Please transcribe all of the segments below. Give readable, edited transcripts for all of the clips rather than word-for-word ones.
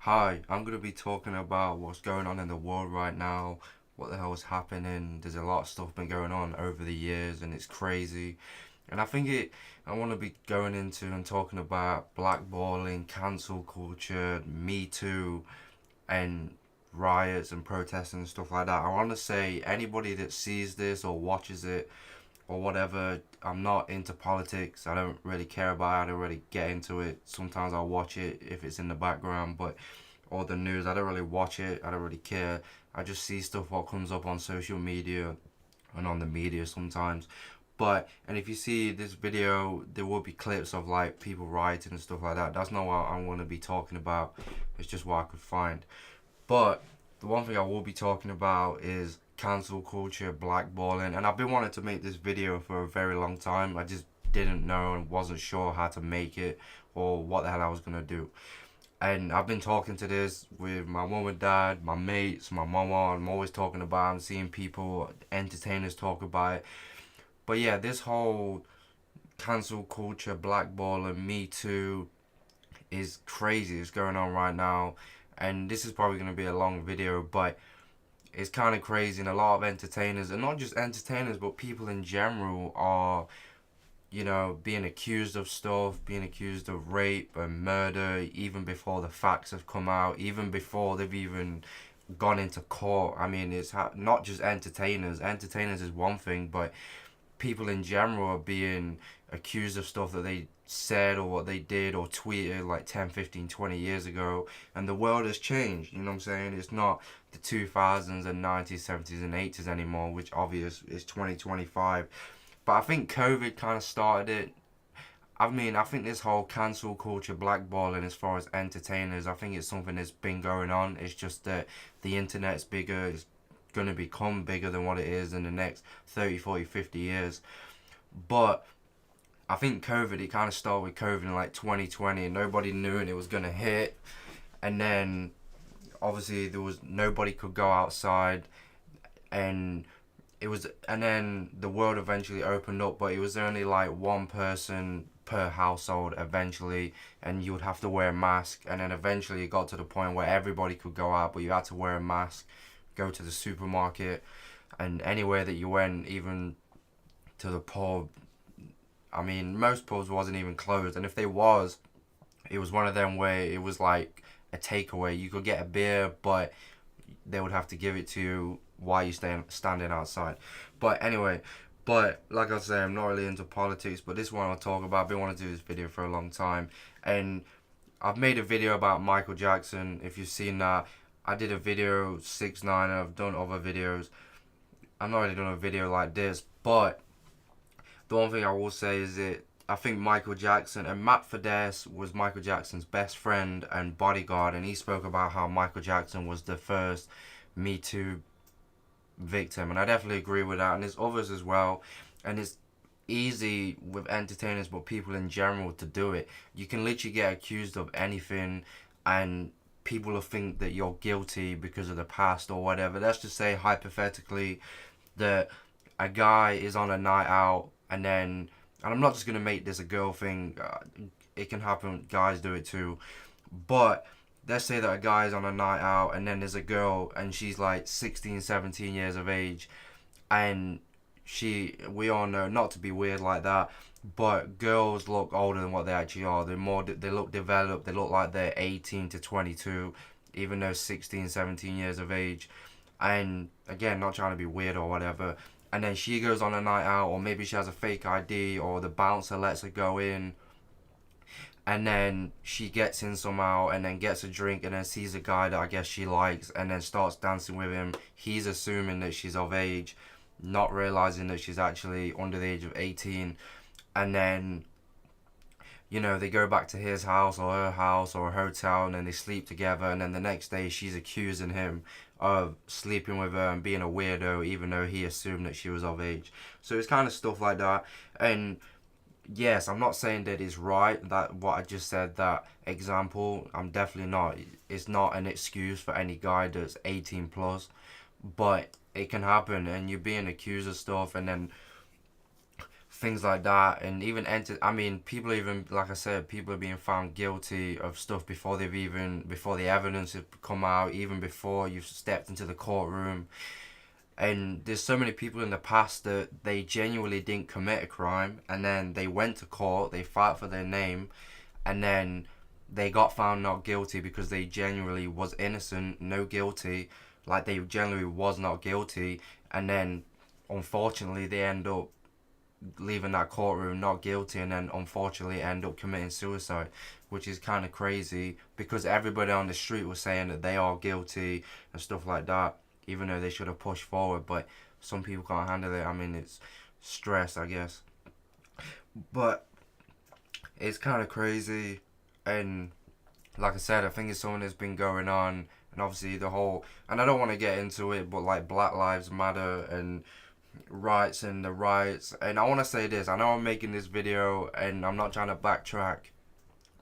Hi, I'm going to be talking about what's going on in the world right now, what the hell is happening. There's a lot of stuff been going on over the years and it's crazy. And I want to be going into and talking about blackballing, cancel culture, Me Too, and riots and protests and stuff like that. I want to say anybody that sees this or watches it or whatever. I'm not into politics. I don't really care about it. I don't really get into it. Sometimes I'll watch it if it's in the background, but or the news, I don't really watch it. I don't really care. I just see stuff what comes up on social media and on the media sometimes. And if you see this video, there will be clips of like people rioting and stuff like that. That's not what I'm going to be talking about. It's just what I could find. But the one thing I will be talking about is cancel culture, blackballing, and I've been wanting to make this video for a very long time. I just didn't know and wasn't sure how to make it or what the hell I was gonna do. And I've been talking to this with my mom and dad, my mates, my mama. I'm always talking about it. I'm seeing people, entertainers talk about it. But yeah, this whole cancel culture, blackballing, Me Too is crazy. It's going on right now. And this is probably going to be a long video, but it's kind of crazy. And a lot of entertainers, and not just entertainers, but people in general are, being accused of stuff, being accused of rape and murder, even before the facts have come out, even before they've even gone into court. I mean, not just entertainers. Entertainers is one thing, but people in general are being accused of stuff that they said or what they did or tweeted like 10, 15, 20 years ago. And the world has changed, you know what I'm saying? It's not the 2000s and 90s, 70s and 80s anymore, which obvious is 2025. But I think COVID kind of started it. I mean, I think this whole cancel culture, blackballing as far as entertainers, I think it's something that's been going on. It's just that the internet's bigger. It's going to become bigger than what it is in the next 30, 40, 50 years. But I think COVID, it kind of started with COVID in like 2020 and nobody knew and it was going to hit. And then obviously nobody could go outside, and and then the world eventually opened up, but it was only like one person per household eventually, and you would have to wear a mask. And then eventually it got to the point where everybody could go out, but you had to wear a mask, go to the supermarket, and anywhere that you went, even to the pub. I mean, most pubs wasn't even closed, and if they was, it was one of them where it was like a takeaway. You could get a beer, but they would have to give it to you while you standing outside. But anyway, like I say, I'm not really into politics, but this one I'll talk about. I've been wanting to do this video for a long time, and I've made a video about Michael Jackson. If you've seen that, I did a video 6ix9ine. I've done other videos. I've not really done a video like this, but the one thing I will say is that I think Michael Jackson and Matt Fidesz was Michael Jackson's best friend and bodyguard, and he spoke about how Michael Jackson was the first Me Too victim, and I definitely agree with that. And there's others as well, and it's easy with entertainers, but people in general to do it. You can literally get accused of anything, and people will think that you're guilty because of the past or whatever. Let's just say hypothetically that a guy is on a night out and I'm not just going to make this a girl thing. It can happen. Guys do it too. But let's say that a guy's on a night out and then there's a girl and she's like 16, 17 years of age. And we all know not to be weird like that, but girls look older than what they actually are. They look developed. They look like they're 18 to 22, even though 16, 17 years of age. And again, not trying to be weird or whatever, and then she goes on a night out, or maybe she has a fake ID, or the bouncer lets her go in, and then she gets in somehow, and then gets a drink, and then sees a guy that I guess she likes, and then starts dancing with him. He's assuming that she's of age, not realizing that she's actually under the age of 18, and then they go back to his house or her house or a hotel, and then they sleep together, and then the next day she's accusing him of sleeping with her and being a weirdo, even though he assumed that she was of age. So it's kind of stuff like that. And yes, I'm not saying that it's right, that what I just said, that example, I'm definitely not. It's not an excuse for any guy that's 18 plus, but it can happen, and you're being accused of stuff, and then things like that. And even I mean, people even, like I said, people are being found guilty of stuff before before the evidence has come out, even before you've stepped into the courtroom. And there's so many people in the past that they genuinely didn't commit a crime, and then they went to court, they fought for their name, and then they got found not guilty because they genuinely was innocent, no guilty, like they genuinely was not guilty, and then unfortunately they end up leaving that courtroom not guilty, and then unfortunately end up committing suicide, which is kind of crazy because everybody on the street was saying that they are guilty and stuff like that, even though they should have pushed forward. But some people can't handle it. I mean, it's stress, I guess. But it's kind of crazy, and like I said, I think it's something that's been going on, and obviously the whole, and I don't want to get into it, but like Black Lives Matter and rights and the riots. And I want to say this, I know I'm making this video and I'm not trying to backtrack,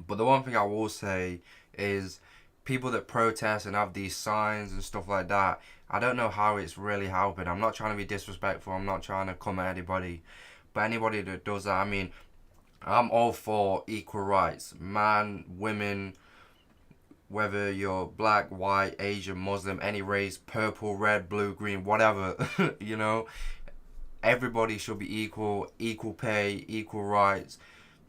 but the one thing I will say is people that protest and have these signs and stuff like that, I don't know how it's really helping. I'm not trying to be disrespectful, I'm not trying to come at anybody, but anybody that does that, I mean, I'm all for equal rights, man, women, whether you're black, white, Asian, Muslim, any race, purple, red, blue, green, whatever, you know, everybody should be equal pay, equal rights.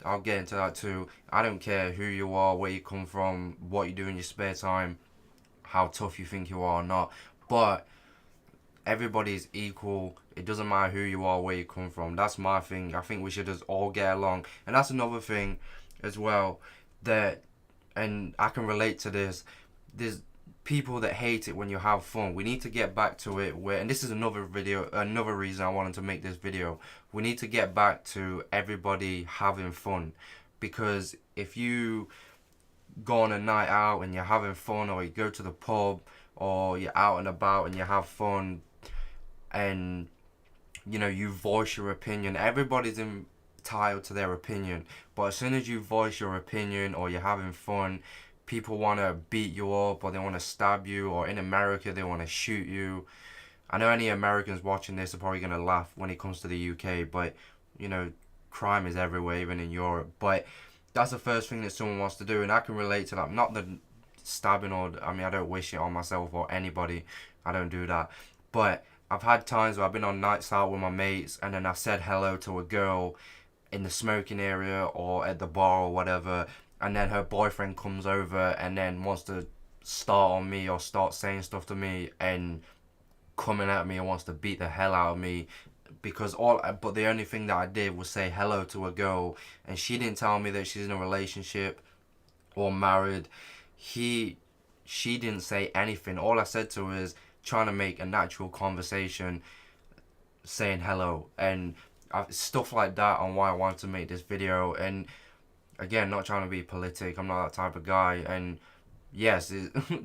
I'll get into that too. I don't care who you are, where you come from, what you do in your spare time, how tough you think you are or not. But everybody is equal. It doesn't matter who you are, where you come from. That's my thing. I think we should just all get along. And that's another thing as well that, and I can relate to this, there's people that hate it when you have fun. We need to get back to it where, and this is another reason I wanted to make this video. We need to get back to everybody having fun, because if you go on a night out and you're having fun, or you go to the pub, or you're out and about and you have fun, and you know, you voice your opinion, everybody's entitled to their opinion, but as soon as you voice your opinion or you're having fun, people want to beat you up, or they want to stab you, or in America they want to shoot you. I know any Americans watching this are probably going to laugh when it comes to the UK, but you know, crime is everywhere, even in Europe. But that's the first thing that someone wants to do, and I can relate to that. Not the stabbing, or I mean, I don't wish it on myself or anybody, I don't do that. But I've had times where I've been on nights out with my mates, and then I've said hello to a girl in the smoking area or at the bar or whatever, and then her boyfriend comes over and then wants to start on me or start saying stuff to me and coming at me and wants to beat the hell out of me, but the only thing that I did was say hello to a girl, and she didn't tell me that she's in a relationship or married. She didn't say anything. All I said to her is trying to make a natural conversation, saying hello, and stuff like that on why I wanted to make this video. And again, not trying to be politic, I'm not that type of guy, and yes,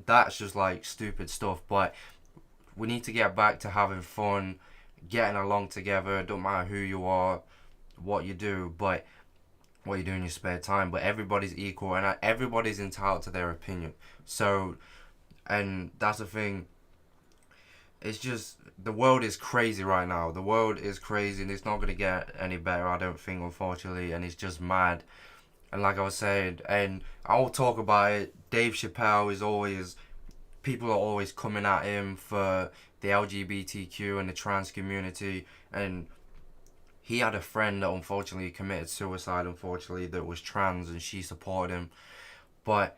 that's just like stupid stuff, but we need to get back to having fun, getting along together. It don't matter who you are, what you do, but what you do in your spare time, but everybody's equal, and everybody's entitled to their opinion. So, and that's the thing, it's just, the world is crazy right now. The world is crazy, and it's not going to get any better, I don't think, unfortunately, and it's just mad. And like I was saying, and I'll talk about it, Dave Chappelle is always, people are always coming at him for the LGBTQ and the trans community, and he had a friend that unfortunately committed suicide, unfortunately, that was trans, and she supported him. But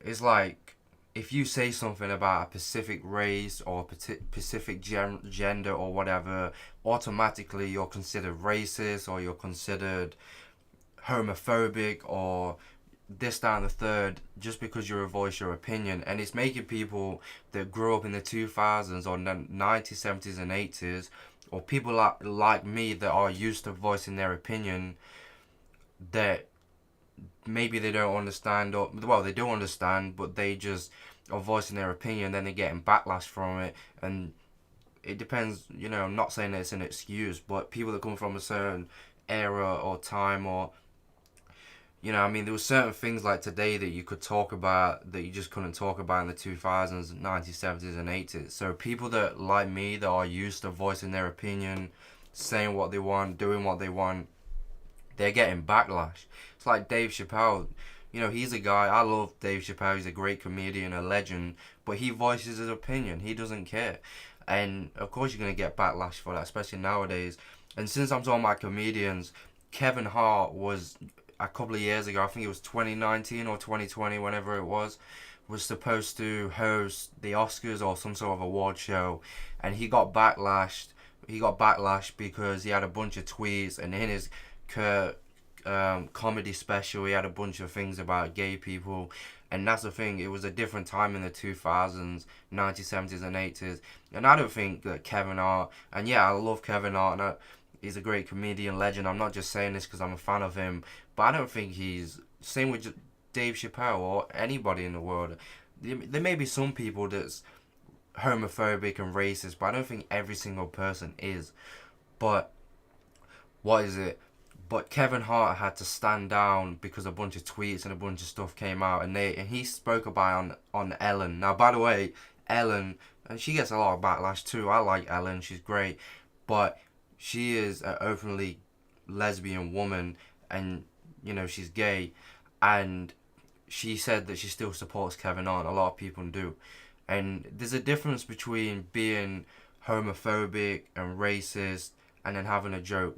it's like, if you say something about a specific race or specific gender or whatever, automatically you're considered racist, or you're considered homophobic, or this, that, and the third, just because you voice your opinion. And it's making people that grew up in the 2000s or 90s, 70s and 80s, or people like me that are used to voicing their opinion, that maybe they don't understand, or well, they do understand, but they just are voicing their opinion, then they're getting backlash from it. And it depends, you know, I'm not saying that it's an excuse, but people that come from a certain era or time, or you know, I mean, there were certain things like today that you could talk about that you just couldn't talk about in the 2000s, 90s, 70s and 80s. So people that, like me, that are used to voicing their opinion, saying what they want, doing what they want, they're getting backlash. It's like Dave Chappelle. You know, he's a guy, I love Dave Chappelle, he's a great comedian, a legend, but he voices his opinion, he doesn't care. And of course you're going to get backlash for that, especially nowadays. And since I'm talking about comedians, Kevin Hart was, a couple of years ago, I think it was 2019 or 2020, whenever it was supposed to host the Oscars or some sort of award show, and he got backlash. He got backlash because he had a bunch of tweets, and in his comedy special, he had a bunch of things about gay people. And that's the thing, it was a different time in the 2000s, 1970s and 80s. And I don't think that Kevin Hart, and yeah, I love Kevin Hart, and he's a great comedian legend. I'm not just saying this because I'm a fan of him, but I don't think he's, same with Dave Chappelle or anybody in the world. There may be some people that's homophobic and racist, but I don't think every single person is. But what is it? But Kevin Hart had to stand down because a bunch of tweets and a bunch of stuff came out, and he spoke about it on Ellen. Now, by the way, Ellen, and she gets a lot of backlash too. I like Ellen, she's great, but she is an openly lesbian woman, and you know she's gay, and she said that she still supports Kevin Hart. A lot of people do, and there's a difference between being homophobic and racist and then having a joke.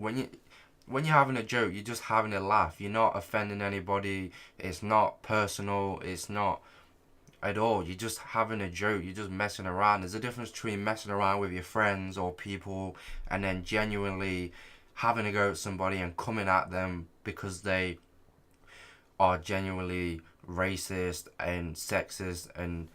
When you're having a joke, you're just having a laugh. You're not offending anybody. It's not personal. It's not at all. You're just having a joke. You're just messing around. There's a difference between messing around with your friends or people and then genuinely having a go at somebody and coming at them because they are genuinely racist and sexist and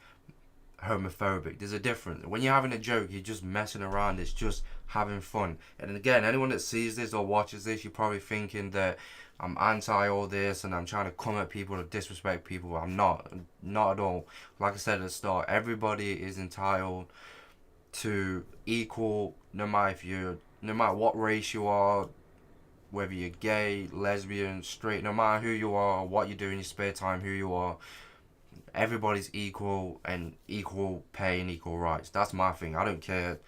homophobic. There's a difference. When you're having a joke, you're just messing around. It's just having fun. And again, anyone that sees this or watches this, you're probably thinking that I'm anti all this and I'm trying to come at people or disrespect people. I'm not at all. Like I said at the start, everybody is entitled to equal, no matter what race you are, whether you're gay, lesbian, straight, no matter who you are, what you do in your spare time, who you are. Everybody's equal and equal pay and equal rights. That's my thing. I don't care.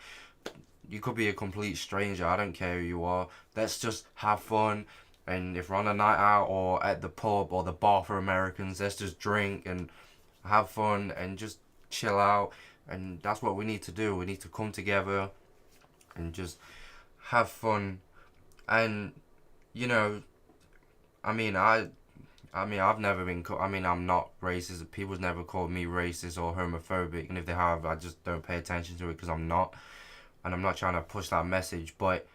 You could be a complete stranger. I don't care who you are. Let's just have fun. And if we're on a night out or at the pub or the bar for Americans, let's just drink and have fun and just chill out. And that's what we need to do. We need to come together and just have fun. And, you know, I've never been I'm not racist. People's never called me racist or homophobic. And if they have, I just don't pay attention to it because I'm not. And I'm not trying to push that message. But,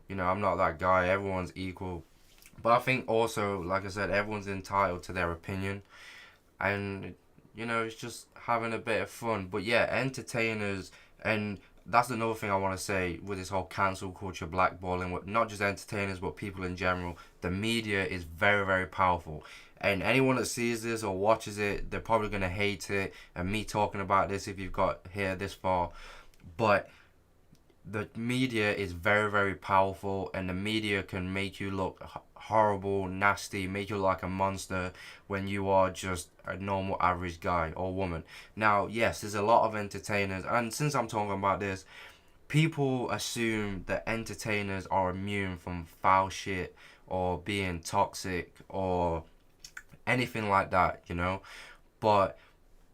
you know, I'm not that guy. Everyone's equal. But I think also, like I said, everyone's entitled to their opinion. And, you know, it's just having a bit of fun. But yeah, entertainers, and that's another thing I want to say with this whole cancel culture, blackballing, not just entertainers, but people in general. The media is very, very powerful. And anyone that sees this or watches it, they're probably going to hate it. And me talking about this, if you've got here this far. But the media is very, very powerful, and the media can make you look horrible, nasty, make you look like a monster when you are just a normal average guy or woman. Now, yes, there's a lot of entertainers, and since I'm talking about this, people assume that entertainers are immune from foul shit or being toxic or anything like that, you know. But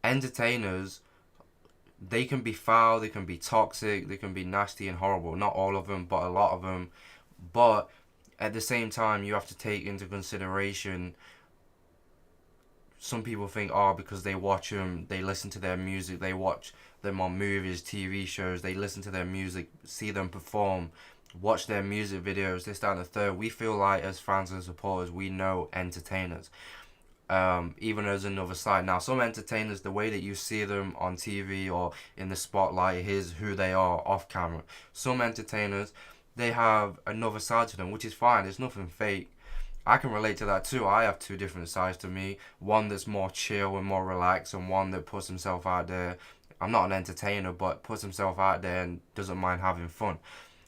entertainers, they can be foul, they can be toxic, they can be nasty and horrible. Not all of them, but a lot of them. But at the same time, you have to take into consideration, some people think, oh, because they watch them, they listen to their music, they watch them on movies, TV shows, they listen to their music, see them perform, watch their music videos, this, that, and the third. We feel like, as fans and supporters, we know entertainers. Even as another side. Now, some entertainers, the way that you see them on TV or in the spotlight, is who they are off camera. Some entertainers, they have another side to them, which is fine. There's nothing fake. I can relate to that too. I have two different sides to me. One that's more chill and more relaxed, and one that puts himself out there. I'm not an entertainer, but puts himself out there and doesn't mind having fun.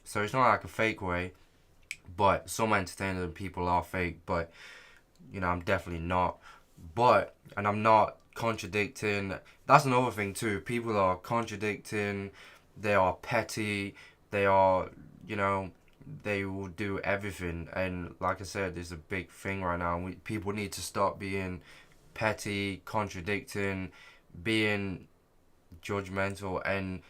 So it's not like a fake way, but some entertainers and people are fake, but, you know, I'm definitely not. And I'm not contradicting. That's another thing too. People are contradicting. They are petty. They are, you know, they will do everything. And like I said, it's a big thing right now. People need to stop being petty, contradicting, being judgmental, and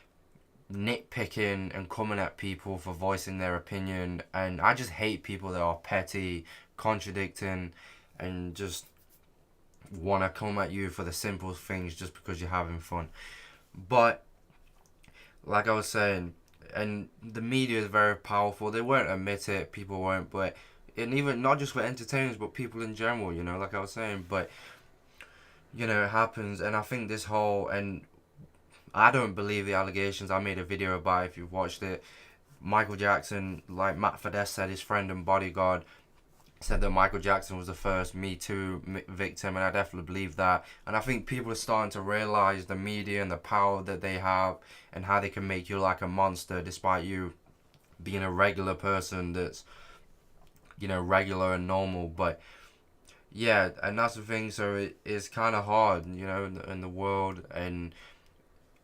nitpicking and coming at people for voicing their opinion. And I just hate people that are petty, contradicting, and just want to come at you for the simple things just because you're having fun. But like I was saying, and the media is very powerful. They won't admit it, people won't, but and even not just for entertainers, but people in general, like I was saying. But it happens, and I think this whole, and I don't believe the allegations. I made a video about it, if you've watched it. Michael Jackson, like Matt Fidesz said, his friend and bodyguard said that Michael Jackson was the first Me Too victim, and I definitely believe that. And I think people are starting to realize the media and the power that they have, and how they can make you like a monster despite you being a regular person that's, regular and normal. But yeah, and that's the thing. So it's kind of hard, in the world, and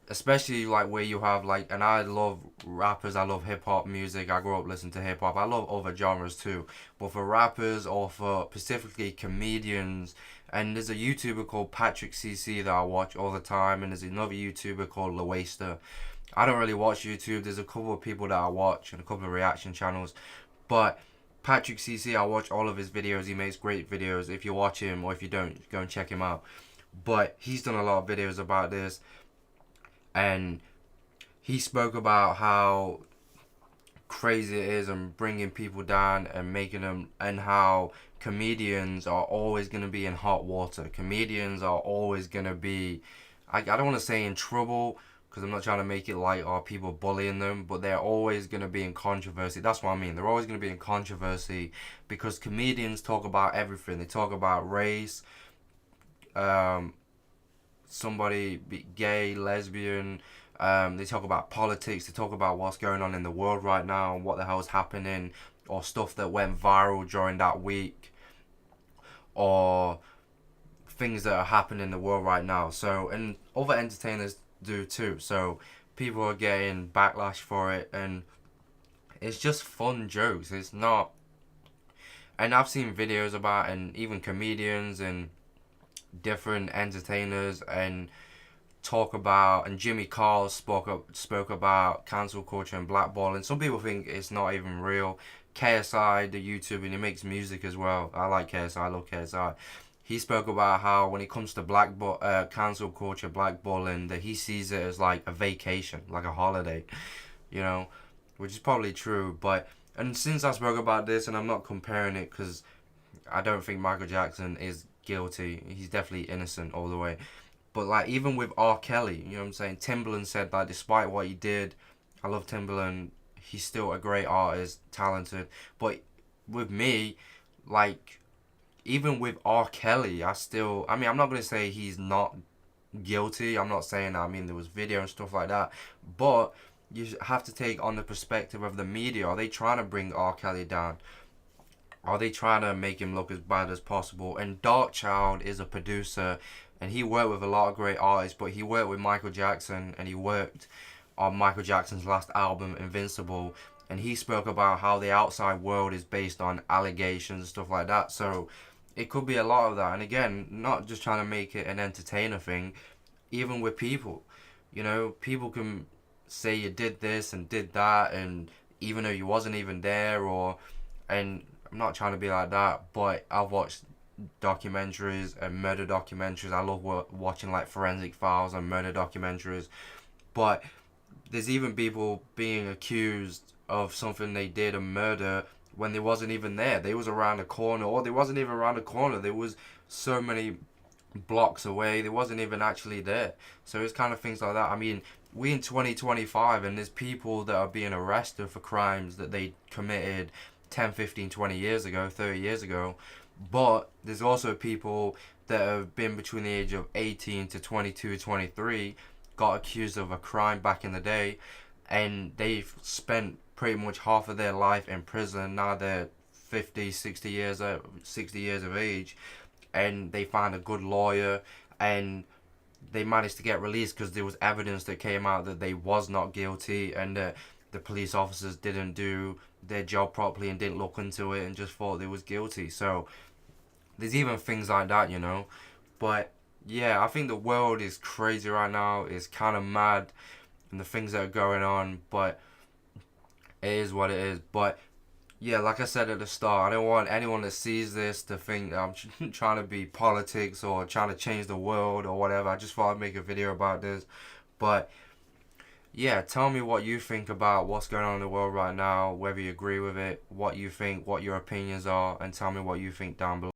especially like where you have like, and I love rappers, I love hip hop music, I grew up listening to hip hop, I love other genres too, but for rappers or for specifically comedians, and there's a YouTuber called Patrick CC that I watch all the time, and there's another YouTuber called Waster. I don't really watch YouTube. There's a couple of people that I watch and a couple of reaction channels, but Patrick CC, I watch all of his videos. He makes great videos. If you watch him, or if you don't, go and check him out. But he's done a lot of videos about this, and he spoke about how crazy it is and bringing people down and making them, and how comedians are always going to be in hot water. Comedians are always going to be, I don't want to say in trouble, because I'm not trying to make it like, are people bullying them, but they're always going to be in controversy. That's what I mean. They're always going to be in controversy because comedians talk about everything. They talk about race, somebody be gay, lesbian, they talk about politics, they talk about what's going on in the world right now, what the hell is happening, or stuff that went viral during that week, or things that are happening in the world right now. So, and other entertainers do too. So people are getting backlash for it, and it's just fun jokes. It's not, and I've seen videos about, and even comedians and different entertainers and talk about, and Jimmy Carl spoke about cancel culture and blackballing. Some people think it's not even real. KSI, the YouTuber, and he makes music as well. I like KSI. I love KSI. He spoke about how when it comes to cancel culture, blackballing, that he sees it as like a vacation, like a holiday, which is probably true. But, and since I spoke about this, and I'm not comparing it because I don't think Michael Jackson is guilty. He's definitely innocent all the way. But like, even with R. Kelly, you know what I'm saying? Timbaland said that despite what he did, I love Timbaland, he's still a great artist, talented. But with me, like, even with R. Kelly, I'm not going to say he's not guilty. I'm not saying that. I mean, there was video and stuff like that. But you have to take on the perspective of the media. Are they trying to bring R. Kelly down? Are they trying to make him look as bad as possible? And Darkchild is a producer, and he worked with a lot of great artists, but he worked with Michael Jackson, and he worked on Michael Jackson's last album, Invincible, and he spoke about how the outside world is based on allegations and stuff like that. So it could be a lot of that. And again, not just trying to make it an entertainer thing, even with people. People can say you did this and did that, and even though you wasn't even there, and I'm not trying to be like that, but I've watched documentaries and murder documentaries. I love watching like forensic files and murder documentaries. But there's even people being accused of something they did, a murder, when they wasn't even there. They was around the corner, or they wasn't even around the corner. They was so many blocks away. They wasn't even actually there. So it's kind of things like that. I mean, we in 2025, and there's people that are being arrested for crimes that they committed 10, 15, 20 years ago, 30 years ago. But there's also people that have been between the age of 18 to 22, 23, got accused of a crime back in the day, and they've spent pretty much half of their life in prison. Now they're 50, 60 years of age, and they find a good lawyer, and they managed to get released because there was evidence that came out that they was not guilty, and the police officers didn't do their job properly and didn't look into it and just thought they was guilty. So there's even things like that, you know. But yeah, I think the world is crazy right now. It's kind of mad and the things that are going on, but it is what it is. But yeah, like I said at the start, I don't want anyone that sees this to think that I'm trying to be politics or trying to change the world or whatever. I just thought I'd make a video about this. But yeah, tell me what you think about what's going on in the world right now, whether you agree with it, what you think, what your opinions are, and tell me what you think down below.